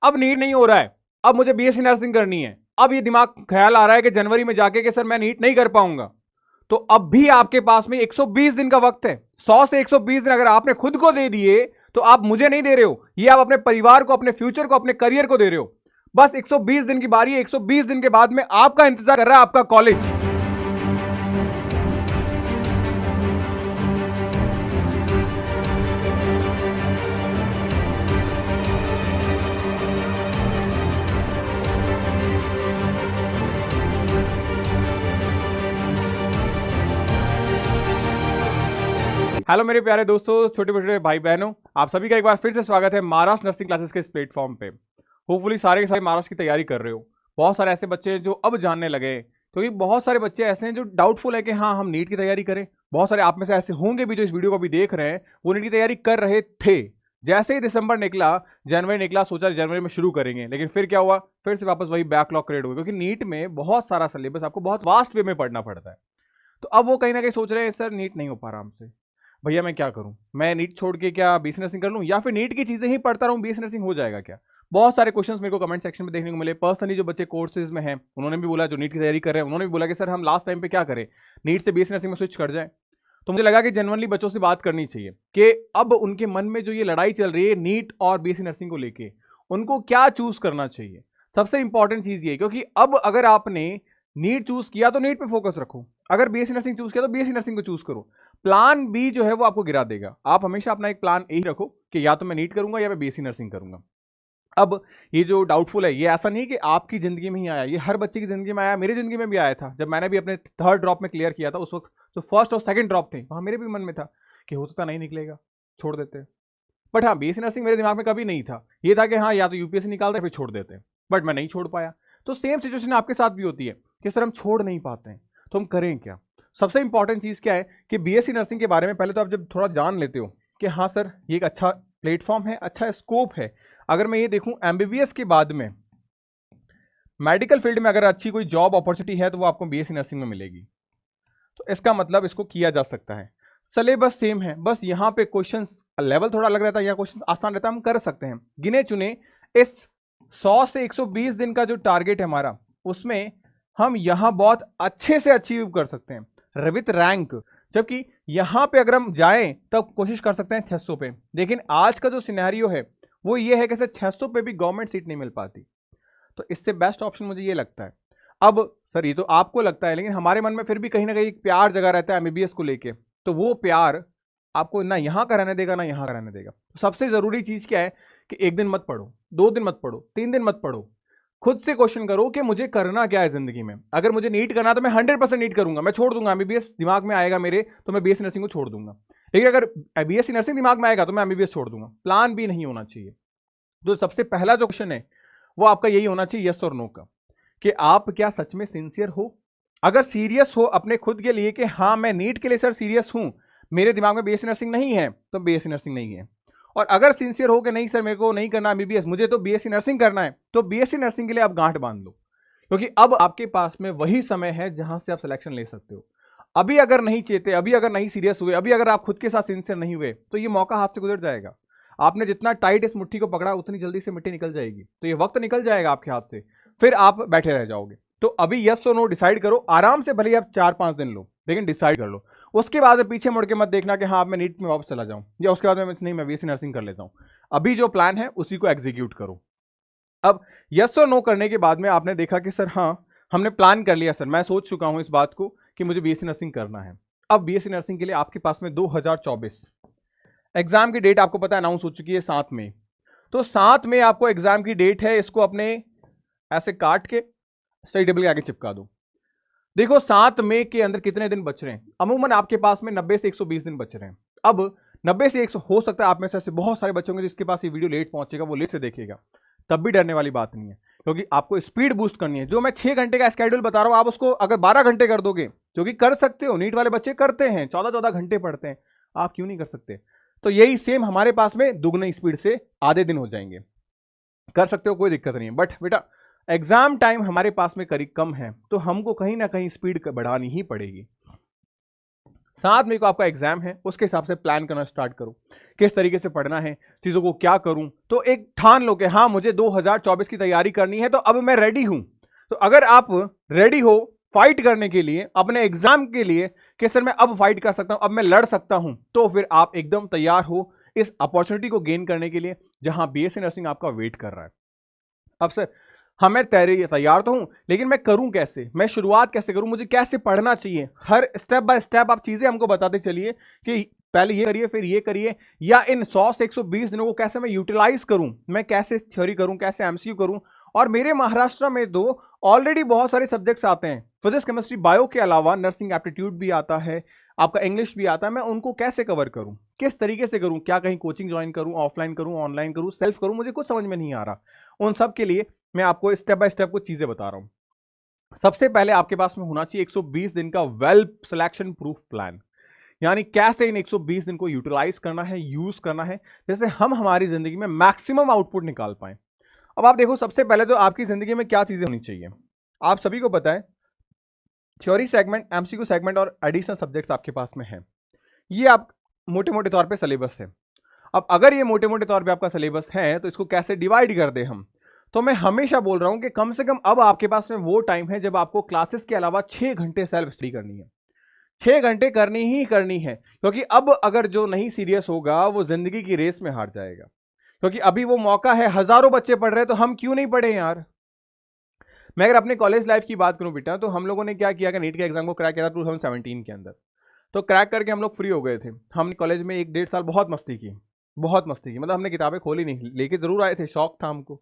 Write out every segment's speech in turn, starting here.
अब नीट नहीं हो रहा है, अब मुझे बीएससी नर्सिंग करनी है, अब ये दिमाग ख्याल आ रहा है कि जनवरी में जाके कि सर मैं नीट नहीं कर पाऊंगा, तो अब भी आपके पास में 120 दिन का वक्त है। 100 से 120 दिन अगर आपने खुद को दे दिए तो आप मुझे नहीं दे रहे हो, ये आप अपने परिवार को, अपने फ्यूचर को, अपने करियर को दे रहे हो। बस 120 दिन की बारी है, 120 दिन के बाद में आपका इंतजार कर रहा है आपका कॉलेज। हेलो मेरे प्यारे दोस्तों, छोटे छोटे भाई बहनों, आप सभी का एक बार फिर से स्वागत है महाराष्ट्र नर्सिंग क्लासेस के इस प्लेटफॉर्म पे। होपफुली सारे के सारे महाराष्ट्र की तैयारी कर रहे हो। बहुत सारे ऐसे बच्चे जो अब जानने लगे, क्योंकि बहुत सारे बच्चे ऐसे हैं जो डाउटफुल है कि हाँ हम नीट की तैयारी करें। बहुत सारे आप में से ऐसे होंगे भी जो इस वीडियो को भी देख रहे हैं, वो नीट की तैयारी कर रहे थे। जैसे ही दिसंबर निकला, जनवरी निकला, सोचा जनवरी में शुरू करेंगे, लेकिन फिर क्या हुआ, फिर से वापस वही बैकलॉग क्रिएट हो गया, क्योंकि नीट में बहुत सारा सिलेबस आपको बहुत वास्ट वे में पढ़ना पड़ता है। तो अब वो कहीं ना कहीं सोच रहे हैं सर नीट नहीं हो पा रहा हमसे, भैया मैं क्या करूं, मैं नीट छोड़ के क्या बीएससी नर्सिंग कर लूं, या फिर नीट की चीजें ही पढ़ता रहूं, बीएससी नर्सिंग हो जाएगा क्या। बहुत सारे क्वेश्चंस मेरे को कमेंट सेक्शन में देखने को मिले। पर्सनली जो बच्चे कोर्सेज में हैं उन्होंने भी बोला, जो नीट की तैयारी कर रहे हैं उन्होंने भी बोला कि सर हम लास्ट टाइम पे क्या करें, नीट से बीएससी नर्सिंग में स्विच कर जाए। तो मुझे लगा कि जनरली बच्चों से बात करनी चाहिए कि अब उनके मन में जो ये लड़ाई चल रही है नीट और बीएससी नर्सिंग को लेके, उनको क्या चूज करना चाहिए। सबसे इंपॉर्टेंट चीज ये, क्योंकि अब अगर आपने नीट चूज किया तो नीट पे फोकस रखो, अगर बीएससी नर्सिंग चूज किया तो बीएससी नर्सिंग को चूज करो। प्लान बी जो है वो आपको गिरा देगा। आप हमेशा अपना एक प्लान ए रखो कि या तो मैं नीट करूंगा या मैं बीएससी नर्सिंग करूंगा। अब ये जो डाउटफुल है, ये ऐसा नहीं कि आपकी जिंदगी में ही आया, ये हर बच्चे की जिंदगी में आया, मेरी जिंदगी में भी आया था। जब मैंने भी अपने थर्ड ड्रॉप में क्लियर किया था, उस वक्त जो फर्स्ट और सेकंड ड्रॉप थे वहां मेरे भी मन में था कि हो सकता नहीं निकलेगा, छोड़ देते। बट हाँ, बीएससी नर्सिंग मेरे दिमाग में कभी नहीं था, ये था कि हाँ या तो यूपीएससी निकालते फिर छोड़ देते, बट मैं नहीं छोड़ पाया। तो सेम सिचुएशन आपके साथ भी होती है कि सर हम छोड़ नहीं पाते हैं, तो हम करें क्या। सबसे इंपॉर्टेंट चीज क्या है कि बीएससी नर्सिंग के बारे में पहले तो आप जब थोड़ा जान लेते हो कि हाँ सर ये एक अच्छा प्लेटफॉर्म है, अच्छा स्कोप है। अगर मैं ये देखूं, एमबीबीएस के बाद में मेडिकल फील्ड में अगर अच्छी कोई जॉब अपॉर्चुनिटी है तो वो आपको बीएससी नर्सिंग में मिलेगी। तो इसका मतलब इसको किया जा सकता है। सिलेबस सेम है, बस यहाँ पे क्वेश्चन लेवल थोड़ा अलग रहता है, या क्वेश्चन आसान रहता है, हम कर सकते हैं गिने चुने। इस 100 से 120 दिन का जो टारगेट है हमारा, उसमें हम यहां बहुत अच्छे से अचीव कर सकते हैं विथ रैंक। जबकि यहां पे अगर हम जाएं तब कोशिश कर सकते हैं 600 पे, लेकिन आज का जो सिनेरियो है वो ये है कि 600 पे भी गवर्नमेंट सीट नहीं मिल पाती। तो इससे बेस्ट ऑप्शन मुझे ये लगता है। अब सर ये तो आपको लगता है, लेकिन हमारे मन में फिर भी कहीं ना कहीं एक प्यार जगा रहता है एमबीबीएस को लेके। तो वो प्यार आपको ना यहां का रहने देगा ना यहां का रहने देगा। तो सबसे जरूरी चीज क्या है कि एक दिन मत पढ़ो, 2 दिन मत पढ़ो, 3 दिन मत पढ़ो, खुद से क्वेश्चन करो कि मुझे करना क्या है जिंदगी में। अगर मुझे नीट करना है तो मैं 100% नीट करूंगा, मैं छोड़ दूंगा एमबीबीएस। दिमाग में आएगा मेरे तो मैं बीएससी नर्सिंग को छोड़ दूंगा। लेकिन अगर बीएससी नर्सिंग दिमाग में आएगा तो मैं एमबीबीएस छोड़ दूंगा। प्लान भी नहीं होना चाहिए। तो सबसे पहला जो क्वेश्चन है वो आपका यही होना चाहिए, यस और नो का, कि आप क्या सच में सिंसियर हो। अगर सीरियस हो अपने खुद के लिए कि हाँ मैं नीट के लिए सर सीरियस हूं, मेरे दिमाग में बीएससी नर्सिंग नहीं है तो बीएससी नर्सिंग नहीं है। और अगर सिंसियर हो कि नहीं सर मेरे को नहीं करना एमबीबीएस, मुझे तो बीएससी नर्सिंग करना है, तो बीएससी नर्सिंग के लिए आप गांठ बांध लो, क्योंकि अब आपके पास में वही समय है जहां से आप सिलेक्शन ले सकते हो। अभी अगर नहीं चेते, अभी अगर नहीं सीरियस हुए, अभी अगर आप खुद के साथ सिंसियर नहीं हुए, तो ये मौका हाथ से गुजर जाएगा। आपने जितना टाइट इस मुट्ठी को पकड़ा उतनी जल्दी से मिट्टी निकल जाएगी, तो ये वक्त निकल जाएगा आपके हाथ से, फिर आप बैठे रह जाओगे। तो अभी यस और नो डिसाइड करो, आराम से, भले ही आप 4-5 दिन लो, लेकिन डिसाइड कर लो। उसके बाद पीछे मुड़ के मत देखना कि हाँ मैं नीट में वापस चला जाऊं, या उसके बाद में नहीं मैं बीएससी नर्सिंग कर लेता हूं। अभी जो प्लान है उसी को एग्जीक्यूट करो। अब यस और नो करने के बाद में आपने देखा कि सर हाँ हमने प्लान कर लिया, सर मैं सोच चुका हूं इस बात को कि मुझे बीएससी नर्सिंग करना है। अब बीएससी नर्सिंग के लिए आपके पास में 2024 एग्जाम की डेट आपको पता है अनाउंस हो चुकी है 7 मई। तो 7 मई आपको एग्जाम की डेट है, इसको अपने ऐसे काट के स्टडी टेबल के आगे चिपका दो। देखो 7 मई के अंदर कितने दिन बच रहे हैं, अमूमन आपके पास में 90 से 120 दिन बच रहे हैं। अब 90 से 100 हो सकता है आप में से ऐसे बहुत सारे बच्चे होंगे जिसके पास ये वीडियो लेट पहुंचेगा, वो लेट से देखेगा, तब भी डरने वाली बात नहीं है, क्योंकि आपको स्पीड बूस्ट करनी है। जो मैं 6 घंटे का स्केड्यूल बता रहा हूं, आप उसको अगर 12 घंटे कर दोगे, जो कि कर सकते हो, नीट वाले बच्चे करते हैं, 14-14 घंटे पढ़ते हैं, आप क्यों नहीं कर सकते। तो यही सेम हमारे पास में दुगनी स्पीड से आधे दिन हो जाएंगे, कर सकते हो, कोई दिक्कत नहीं है। बट बेटा एग्जाम टाइम हमारे पास में करीब कम है, तो हमको कहीं ना कहीं स्पीड बढ़ानी ही पड़ेगी। साथ में को आपका एग्जाम है, उसके हिसाब से प्लान करना स्टार्ट करो, किस तरीके से पढ़ना है, चीजों को क्या करूं। तो एक ठान लो कि हाँ मुझे 2024 की तैयारी करनी है, तो अब मैं रेडी हूं। तो अगर आप रेडी हो फाइट करने के लिए, अपने एग्जाम के लिए कि सर मैं अब फाइट कर सकता हूं, अब मैं लड़ सकता हूं, तो फिर आप एकदम तैयार हो इस अपॉर्चुनिटी को गेन करने के लिए जहां बीएससी नर्सिंग आपका वेट कर रहा है। अब सर हमें तैयार तो हूं, लेकिन मैं करूं कैसे, मैं शुरुआत कैसे करूं, मुझे कैसे पढ़ना चाहिए, हर स्टेप बाय स्टेप आप चीजें हमको बताते चलिए कि पहले ये करिए फिर ये करिए, या इन 100 से 120 दिनों को कैसे मैं यूटिलाइज करूं, मैं कैसे थ्योरी करूं, कैसे एमसीक्यू करूं। और मेरे महाराष्ट्र में तो ऑलरेडी बहुत सारे सब्जेक्ट्स आते हैं, फिजिक्स केमिस्ट्री बायो के अलावा नर्सिंग एप्टीट्यूड भी आता है, आपका इंग्लिश भी आता है। मैं उनको कैसे कवर करूं, किस तरीके से करूं, क्या कहीं कोचिंग ज्वाइन करूं, ऑफलाइन करूं, ऑनलाइन करूं, सेल्फ करूं, मुझे कुछ समझ में नहीं आ रहा। उन सब के लिए मैं आपको स्टेप बाय स्टेप कुछ चीजें बता रहा हूं। सबसे पहले आपके पास में होना चाहिए 120 दिन का वेल सिलेक्शन प्रूफ प्लान, यानी कैसे इन 120 दिन को यूटिलाइज करना है, यूज करना है, जैसे हम हमारी जिंदगी में मैक्सिमम आउटपुट निकाल पाए। अब आप देखो, सबसे पहले तो आपकी जिंदगी में क्या चीजें होनी चाहिए, आप सभी को पता है थ्योरी सेगमेंट, एमसीक्यू सेगमेंट और एडिशनल सब्जेक्ट्स आपके पास में है। ये आप मोटे मोटे तौर पे सिलेबस है। अब अगर ये मोटे मोटे तौर पे आपका सिलेबस है तो इसको कैसे डिवाइड कर दे हम। तो मैं हमेशा बोल रहा हूं कि कम से कम अब आपके पास में वो टाइम है जब आपको क्लासेस के अलावा 6 घंटे सेल्फ स्टडी करनी है। 6 घंटे करनी ही करनी है, क्योंकि अब अगर जो नहीं सीरियस होगा वो जिंदगी की रेस में हार जाएगा। क्योंकि अभी वो मौका है, हजारों बच्चे पढ़ रहे हैं, तो हम क्यों नहीं पढ़े यार। मैं अगर अपने कॉलेज लाइफ की बात करूं बेटा, तो हम लोगों ने क्या किया कि नीट के एग्जाम को क्रैक किया था 2017 के अंदर। तो क्रैक करके हम लोग फ्री हो गए थे। हमने कॉलेज में 1-1.5 साल बहुत मस्ती की, बहुत मस्ती की, मतलब हमने किताबें खोली नहीं, लेके जरूर आए थे, शौक था हमको।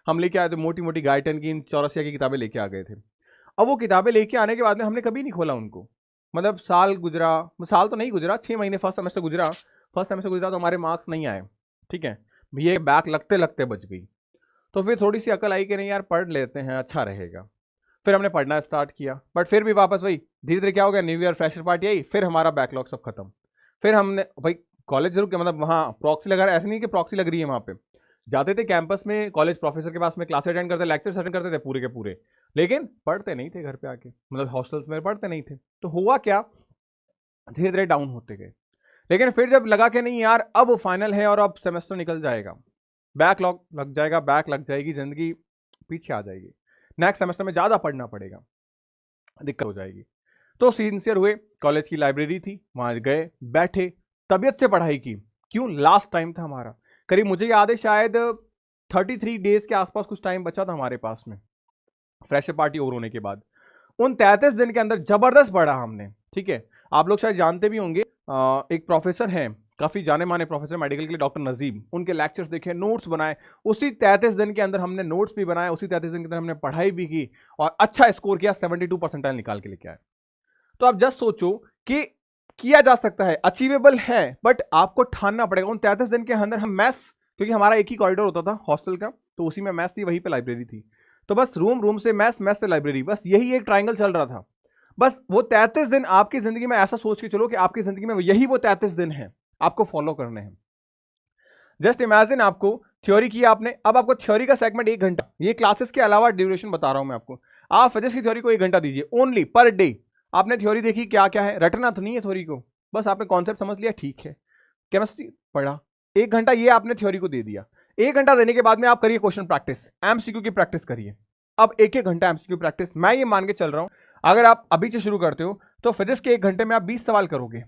हम लेके आए थे मोटी मोटी गाइटन की, चौरसिया की किताबें लेके आ गए थे। अब वो किताबें लेके आने के बाद में हमने कभी नहीं खोला उनको। मतलब साल गुजरा, साल तो नहीं गुजरा, 6 महीने फर्स्ट सेमेस्टर गुजरा। फर्स्ट सेमेस्टर गुजरा तो हमारे मार्क्स नहीं आए, ठीक है, ये बैक लगते लगते बच गई। तो फिर थोड़ी सी अकल आई कि नहीं यार पढ़ लेते हैं, अच्छा रहेगा। फिर हमने पढ़ना स्टार्ट किया, बट फिर भी वापस वही धीरे धीरे क्या हो गया, न्यू ईयर फ्रेशर पार्टी आई, फिर हमारा बैकलॉग सब खत्म। फिर हमने भाई कॉलेज जरूर किया, मतलब वहाँ प्रॉक्सी लगा रहा है, ऐसे नहीं कि प्रॉक्सी लग रही है, वहाँ पे जाते थे कैंपस में, कॉलेज प्रोफेसर के पास में क्लास अटेंड करते, लेक्चर अटेंड करते थे पूरे के पूरे, लेकिन पढ़ते नहीं थे घर पे आके, मतलब हॉस्टल्स में पढ़ते नहीं थे। तो हुआ क्या, धीरे धीरे डाउन होते गए। लेकिन फिर जब लगा कि नहीं यार अब फाइनल है और अब सेमेस्टर निकल जाएगा, बैकलॉग लग जाएगा, बैक लग जाएगी, जिंदगी पीछे आ जाएगी, नेक्स्ट सेमेस्टर में ज्यादा पढ़ना पड़ेगा, दिक्कत हो जाएगी। तो सिंसियर हुए, कॉलेज की लाइब्रेरी थी, वहां गए, बैठे, तबीयत से पढ़ाई की। क्यों, लास्ट टाइम था हमारा, करीब मुझे याद है शायद 33 डेज के आसपास कुछ टाइम बचा था हमारे पास में फ्रेशर पार्टी ओवर होने के बाद। उन 33 दिन के अंदर जबरदस्त पढ़ा हमने, ठीक है। आप लोग शायद जानते भी होंगे, एक प्रोफेसर हैं, काफी जाने माने प्रोफेसर मेडिकल के लिए, डॉक्टर नजीब, उनके लेक्चर्स देखे, नोट्स बनाए। उसी 33 दिन के अंदर हमने नोट्स भी बनाए, उसी 33 दिन के अंदर हमने पढ़ाई भी की और अच्छा स्कोर किया, 72 परसेंटाइल निकाल के लेके आए। तो आप जस्ट सोचो कि किया जा सकता है, अचीवेबल है, बट आपको ठानना पड़ेगा। उन 33 दिन के अंदर हम मैथ्स, क्योंकि हमारा एक ही कॉरिडोर होता था हॉस्टल का, तो उसी में मैथ्स थी, वहीं पे लाइब्रेरी थी, तो बस रूम से मैथ्स, मैथ्स से लाइब्रेरी, बस यही एक ट्राइंगल चल रहा था। बस वो 33 दिन आपकी जिंदगी में, ऐसा सोच के चलो कि आपकी जिंदगी में यही वो 33 दिन है, आपको फॉलो करने हैं। जस्ट इमेजिन, आपको थ्योरी किया आपने, अब आपको थ्योरी का सेगमेंट 1 घंटा, ये क्लासेस के अलावा ड्यूरेशन बता रहा हूं मैं आपको। आप फिजिक्स की थ्योरी को 1 घंटा दीजिए ओनली पर डे। आपने थ्योरी देखी क्या क्या है, रटना तो नहीं है थ्योरी को, बस आपने कॉन्सेप्ट समझ लिया, ठीक है। केमिस्ट्री पढ़ा 1 घंटा, ये आपने थ्योरी को दे दिया। 1 घंटा देने के बाद में आप करिए क्वेश्चन प्रैक्टिस, एमसीक्यू की प्रैक्टिस करिए। अब 1-1 घंटा एमसीक्यू प्रैक्टिस, मैं ये मान के चल रहा हूं अगर आप अभी से शुरू करते हो तो फिजिक्स के 1 घंटे में आप 20 सवाल करोगे,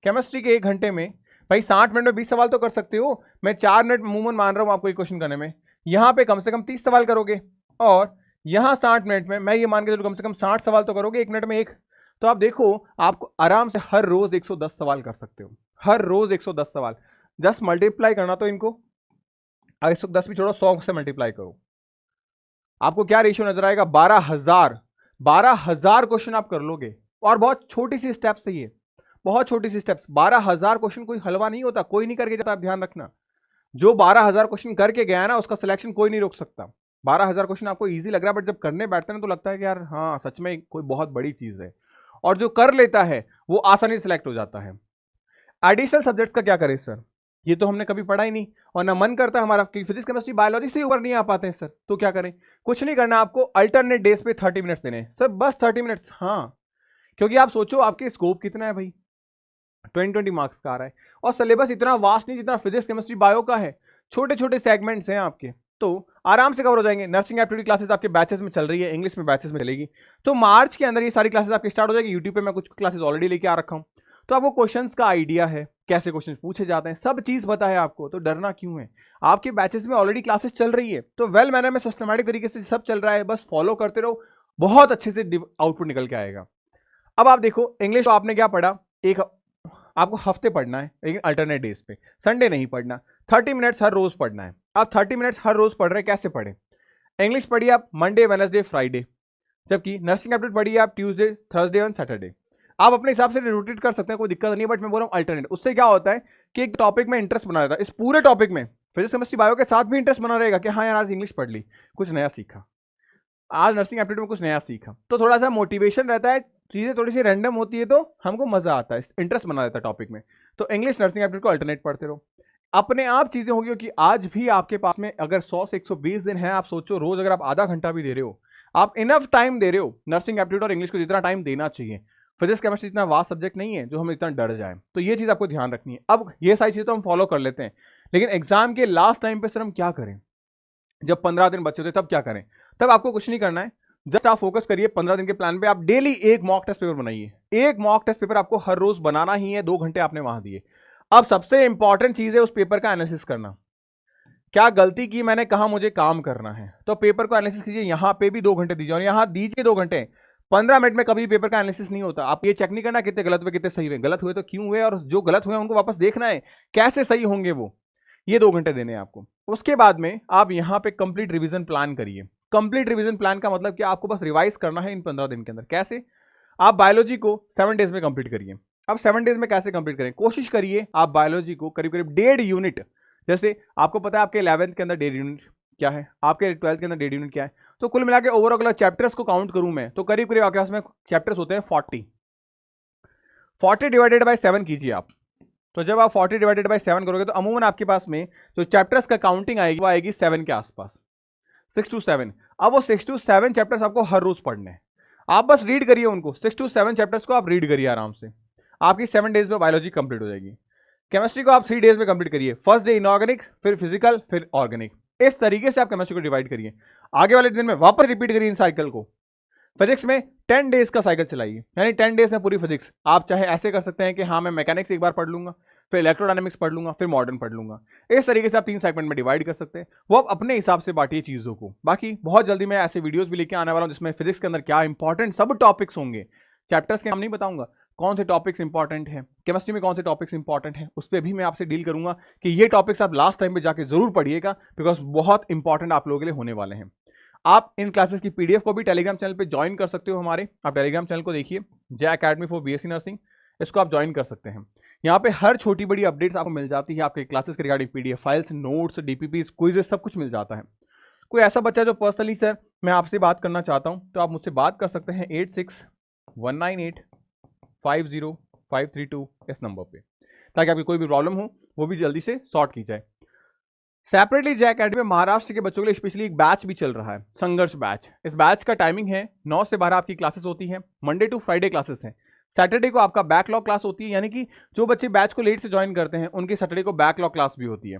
केमिस्ट्री के 1 घंटे में भाई 60 मिनट में 20 सवाल तो कर सकते हो। मैं 4 मिनट मूवमेंट मान रहा हूं आपको एक क्वेश्चन करने में, यहां पे कम से कम 30 सवाल करोगे, और यहां 60 मिनट में मैं ये मान के चलो कम से कम 60 सवाल तो करोगे 1 मिनट में एक। तो आप देखो, आपको आराम से हर रोज 110 सवाल कर सकते हो, हर रोज 110 सवाल। जस्ट मल्टीप्लाई करना तो इनको, 110 भी छोड़ो, 100 से मल्टीप्लाई करो, आपको क्या रेशियो नजर आएगा, 12,000 क्वेश्चन आप कर लोगे। और बहुत छोटी सी स्टेप्स है ये, बहुत छोटी सी स्टेप्स। 12,000 क्वेश्चन कोई हलवा नहीं होता, कोई नहीं करके जाता, आप ध्यान रखना। जो 12,000 क्वेश्चन करके गया ना, उसका सिलेक्शन कोई नहीं रोक सकता। 12,000 क्वेश्चन आपको इजी लग रहा है, बट जब करने बैठते हैं तो लगता है कि यार हाँ सच में कोई बहुत बड़ी चीज है, और जो कर लेता है वो आसानी से सिलेक्ट हो जाता है। एडिशनल सब्जेक्ट का क्या करें सर, ये तो हमने कभी पढ़ा ही नहीं, और ना मन करता हमारा कि फिजिक्स केमिस्ट्री बायोलॉजी से ऊपर नहीं आ पाते हैं सर, तो क्या करें। कुछ नहीं करना, आपको अल्टरनेट डेज पे 30 मिनट्स देने सर, बस 30 मिनट्स। हाँ, क्योंकि आप सोचो आपके स्कोप कितना है भाई, 20-20 मार्क्स का आ रहा है। और सिलेबस इतना वास्ट नहीं जितना फिजिक्स केमिस्ट्री बायो का है, छोटे छोटे सेगमेंट्स हैं आपके, तो आराम से कवर हो जाएंगे। नर्सिंग एप्टीट्यूड क्लासेस आपके बैचेस में चल रही है, इंग्लिश में बैचेस में चलेगी, तो मार्च के अंदर ये सारी क्लासेस आपकी स्टार्ट हो जाएगी। यूट्यूब पे मैं कुछ क्लासेस ऑलरेडी लेके आ रखा हूँ, तो आपको क्वेश्चंस का आइडिया है, कैसे क्वेश्चंस पूछे जाते हैं, सब चीज पता है आपको, तो डरना क्यों है। आपके बैचेस में ऑलरेडी क्लासेस चल रही है, तो वेल मैनर में सिस्टमैटिक तरीके से सब चल रहा है, बस फॉलो करते रहो, बहुत अच्छे से आउटपुट निकल के आएगा। अब आप देखो, इंग्लिश तो आपने क्या पढ़ा, एक आपको हफ्ते पढ़ना है, लेकिन अल्टरनेट डेज पे, संडे नहीं पढ़ना। 30 मिनट्स हर रोज पढ़ना है। आप 30 मिनट्स हर रोज पढ़ रहे हैं, कैसे पढ़े। इंग्लिश पढ़िए आप मंडे वेडनेसडे फ्राइडे, जबकि नर्सिंग एप्टीट्यूड पढ़िए आप ट्यूसडे थर्सडे और सैटरडे। आप अपने हिसाब से रोटेट कर सकते हैं, कोई दिक्कत नहीं है, बट मैं बोल रहा हूँ अल्टरनेट। उससे क्या होता है कि एक टॉपिक में इंटरेस्ट बना रहता है, इस पूरे टॉपिक में फिजिक्स केमिस्ट्री बायो के साथ भी इंटरेस्ट बना रहेगा कि हाँ यार आज इंग्लिश पढ़ ली, कुछ नया सीखा, आज नर्सिंग एप्टीट्यूड में कुछ नया सीखा, तो थोड़ा सा मोटिवेशन रहता है, चीजें थोड़ी सी रैंडम होती है, तो हमको मजा आता है, इंटरेस्ट बना रहता है टॉपिक में। तो इंग्लिश नर्सिंग एप्टीट्यूड को अल्टरनेट पढ़ते रहो, अपने आप चीजें होगी। कि आज भी आपके पास में अगर 100 से 120 दिन है, आप सोचो रोज अगर आप आधा घंटा भी दे रहे हो, आप इनफ टाइम दे रहे हो नर्सिंग एप्टीट्यूड और इंग्लिश को जितना टाइम देना चाहिए। फिजिक्स केमिस्ट्री इतना वास्ट सब्जेक्ट नहीं है जो हम इतना डर जाए, तो ये चीज आपको ध्यान रखनी है। अब ये सारी चीजें तो हम फॉलो कर लेते हैं, लेकिन एग्जाम के लास्ट टाइम पे सर हम क्या करें, जब 15 दिन बचे थे तब क्या करें। तब आपको कुछ नहीं करना है, जस्ट आप फोकस करिए 15 दिन के प्लान पे। आप डेली एक मॉक टेस्ट पेपर बनाइए, एक मॉक टेस्ट पेपर आपको हर रोज बनाना ही है, 2 घंटे आपने वहां दिए। अब सबसे इंपॉर्टेंट चीज है उस पेपर का एनालिसिस करना, क्या गलती की मैंने, कहा मुझे काम करना है, तो पेपर को एनालिसिस कीजिए। यहां पे भी 2 घंटे दीजिए, और यहां दीजिए 2 घंटे। 15 मिनट में कभी पेपर का एनालिसिस नहीं होता। आप ये चेक नहीं करना कितने गलत हुए कितने सही हुए, गलत हुए तो क्यों हुए, और जो गलत हुए उनको वापस देखना है कैसे सही होंगे वो। ये 2 घंटे देने हैं आपको। उसके बाद में आप यहां पे कंप्लीट रिवीजन प्लान करिए। कंप्लीट रिवीजन प्लान का मतलब कि आपको बस रिवाइज करना है इन 15 दिन के अंदर। कैसे, आप बायोलॉजी को 7 डेज में कंप्लीट करिए। अब 7 डेज में कैसे कंप्लीट करें, कोशिश करिए आप बायोलॉजी को करीब करीब 1.5 यूनिट, जैसे आपको पता है आपके 11th के अंदर 1.5 यूनिट क्या है, आपके 12th के अंदर 1.5 यूनिट क्या है, तो कुल मिला के ओवरऑल अगर चैप्टर्स को काउंट करूं मैं, तो करीब करीब आपके पास में चैप्टर्स होते हैं 40 डिवाइडेड बाय 7 कीजिए आप। तो जब आप 40 डिवाइडेड बाय 7 करोगे तो अमूमन आपके पास में जो चैप्टर्स का काउंटिंग आएगी वो आएगी 7 के आसपास, 6 to 7। अब वो 6 to 7 चैप्टर्स आपको हर रोज पढ़ने हैं, आप बस रीड करिए उनको। 6 to 7 चैप्टर्स को आप रीड करिए आराम से, आपकी 7 डेज में बायोलॉजी कंप्लीट हो जाएगी। केमिस्ट्री को आप 3 डेज में कंप्लीट करिए, फर्स्ट डे इनऑर्गेनिक, फिर फिजिकल, फिर ऑर्गेनिक। इस तरीके से आप केमिस्ट्री को डिवाइड करिए। आगे वाले दिन में वापस रिपीट करिए इन साइकिल को। फिजिक्स में 10 डेज का साइकिल चलाइए, यानी 10 डेज में पूरी फिजिक्स। आप चाहे ऐसे कर सकते हैं कि हाँ मैं मैकेनिक्स एक बार पढ़ लूंगा, फिर इलेक्ट्रोडायनेमिक्स पढ़ लूंगा, फिर मॉडर्न पढ़ लूंगा। इस तरीके से आप 3 सेगमेंट में डिवाइड कर सकते हैं। वो आप अपने हिसाब से बांटिए चीजों को। बाकी बहुत जल्दी मैं ऐसे वीडियोस भी लेके आने वाला हूं जिसमें फिजिक्स के अंदर क्या इंपॉर्टेंट सब टॉपिक्स होंगे। चैप्टर्स के नाम नहीं बताऊंगा, कौन से टॉपिक्स इंपॉर्टेंट है, केमिस्ट्री में कौन से टॉपिक्स इंपॉर्टेंट है, उस पर भी मैं आपसे डील करूंगा कि ये टॉपिक्स आप लास्ट टाइम पे जाके जरूर पढ़िएगा, बिकॉज बहुत इंपॉर्टेंट आप लोगों के लिए होने वाले हैं। आप इन क्लासेस की पीडीएफ को भी टेलीग्राम चैनल पे ज्वाइन कर सकते हो हमारे। आप टेलीग्राम चैनल को देखिए, जय अकेडमी फॉर बीएससी नर्सिंग, इसको आप ज्वाइन कर सकते हैं। यहाँ पे हर छोटी बड़ी अपडेट्स आपको मिल जाती है, आपके क्लासेस के regarding PDF files, notes, DPP, quizzes, सब कुछ मिल जाता है। कोई ऐसा बच्चा जो पर्सनली सर मैं आपसे बात करना चाहता हूँ, तो आप मुझसे बात कर सकते हैं 8619850532 इस नंबर पे, ताकि आपकी कोई भी प्रॉब्लम हो वो भी जल्दी से सॉर्ट की जाए। सेपरेटली जय अकेडमी में महाराष्ट्र के बच्चों के लिए स्पेशली एक बैच भी चल रहा है, संघर्ष बैच। इस बैच का टाइमिंग है 9 से 12 आपकी क्लासेस होती है, मंडे टू फ्राइडे क्लासेस हैं। सैटरडे को आपका बैकलॉग क्लास होती है, यानी कि जो बच्चे बैच को लेट से ज्वाइन करते हैं उनकी सैटरडे को बैकलॉग क्लास भी होती है।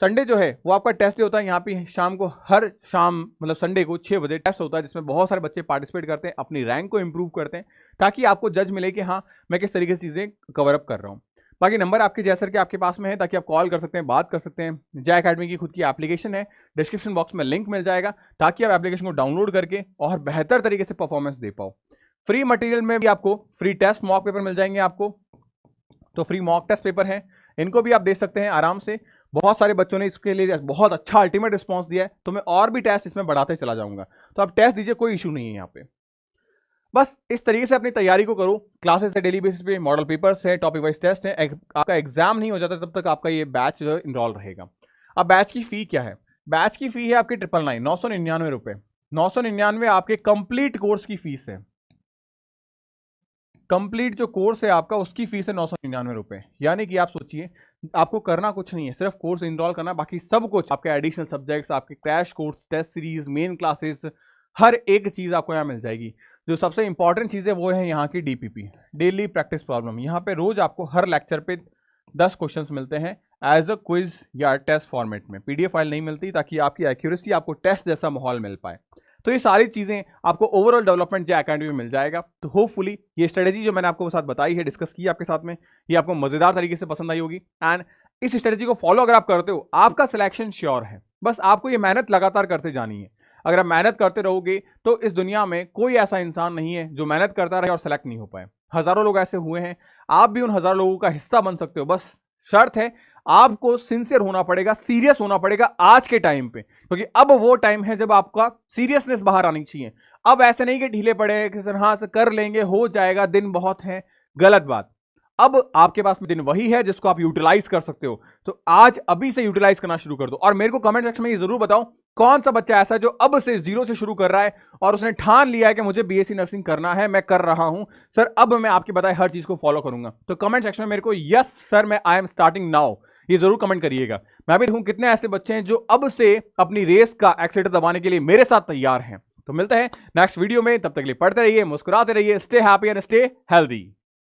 संडे जो है वो आपका टेस्ट होता है, यहाँ पे शाम को, हर शाम मतलब संडे को 6 बजे टेस्ट होता है, जिसमें बहुत सारे बच्चे पार्टिसिपेट करते हैं, अपनी रैंक को इंप्रूव करते हैं, ताकि आपको जज मिले कि हाँ मैं किस तरीके से चीज़ें कवर अप कर रहा हूँ। बाकी नंबर आपके जैसर के आपके पास में है, ताकि आप कॉल कर सकते हैं, बात कर सकते हैं। जय अकेडमी की खुद की एप्लीकेशन है, डिस्क्रिप्शन बॉक्स में लिंक मिल जाएगा, ताकि आप एप्लीकेशन को डाउनलोड करके और बेहतर तरीके से परफॉर्मेंस दे पाओ। फ्री मटेरियल में भी आपको फ्री टेस्ट मॉक पेपर मिल जाएंगे आपको, तो फ्री मॉक टेस्ट पेपर हैं, इनको भी आप दे सकते हैं आराम से। बहुत सारे बच्चों ने इसके लिए बहुत अच्छा अल्टीमेट रिस्पांस दिया है, तो मैं और भी टेस्ट इसमें बढ़ाते चला जाऊंगा, तो आप टेस्ट दीजिए, कोई इशू नहीं है यहाँ पे। बस इस तरीके से अपनी तैयारी को करो। क्लासेस है डेली बेसिस पे, मॉडल पेपर्स है, टॉपिक वाइज टेस्ट है। आपका एग्जाम नहीं हो जाता तब तक आपका ये बैच जो है इनरोल रहेगा। अब बैच की फी क्या है, बैच की फी है आपकी 999 रुपए। 999 आपके कंप्लीट कोर्स की फीस है, कंप्लीट जो कोर्स है आपका उसकी फीस है 999 रुपए। यानी कि आप सोचिए आपको करना कुछ नहीं है, सिर्फ कोर्स इनरोल करना, बाकी सब कुछ आपके एडिशनल सब्जेक्ट्स, आपके crash course, test series, main classes, हर एक चीज आपको यहाँ मिल जाएगी। जो सबसे इंपॉर्टेंट चीज़ है वो है यहाँ की डीपीपी, डेली प्रैक्टिस प्रॉब्लम। यहाँ पे रोज आपको हर लेक्चर पे 10 क्वेश्चंस मिलते हैं एज अ क्विज या टेस्ट फॉर्मेट में। पीडीएफ फाइल नहीं मिलती ताकि आपकी एक्यूरेसी, आपको टेस्ट जैसा माहौल मिल पाए। तो ये सारी चीज़ें आपको ओवरऑल डेवलपमेंट जो एकेडमी में मिल जाएगा। तो होपफुली ये स्ट्रेटेजी जो मैंने आपको साथ बताई है, डिस्कस की आपके साथ में, ये आपको मजेदार तरीके से पसंद आई होगी। एंड इस स्ट्रेटेजी को फॉलो अगर आप करते हो, आपका सिलेक्शन श्योर है। बस आपको ये मेहनत लगातार करते जानी है। अगर आप मेहनत करते रहोगे तो इस दुनिया में कोई ऐसा इंसान नहीं है जो मेहनत करता रहे और सेलेक्ट नहीं हो पाए। हजारों लोग ऐसे हुए हैं, आप भी उन हजारों लोगों का हिस्सा बन सकते हो। बस शर्त है आपको सिंसियर होना पड़ेगा, सीरियस होना पड़ेगा आज के टाइम पे, क्योंकि अब वो टाइम है जब आपका सीरियसनेस बाहर आनी चाहिए। अब ऐसे नहीं कि ढीले पड़े कि सर हाँ सर कर लेंगे, हो जाएगा, दिन बहुत है, गलत बात। अब आपके पास में दिन वही है जिसको आप यूटिलाइज कर सकते हो। तो आज अभी से यूटिलाइज करना शुरू कर दो। और मेरे को कमेंट सेक्शन में ये जरूर बताओ कौन सा बच्चा ऐसा है जो अब से जीरो से शुरू कर रहा है और उसने ठान लिया है कि मुझे बीएससी नर्सिंग करना है, मैं कर रहा हूं सर, अब मैं आपकी बताए हर चीज को फॉलो करूंगा। तो कमेंट सेक्शन में मेरे को यस सर मैं आई एम स्टार्टिंग नाउ ये जरूर कमेंट करिएगा। मैं भी देखूं कितने ऐसे बच्चे हैं जो अब से अपनी रेस का एक्सीलेटर दबाने के लिए मेरे साथ तैयार हैं। तो मिलते हैं नेक्स्ट वीडियो में, तब तक के लिए पढ़ते रहिए, मुस्कुराते रहिए, stay happy and stay healthy.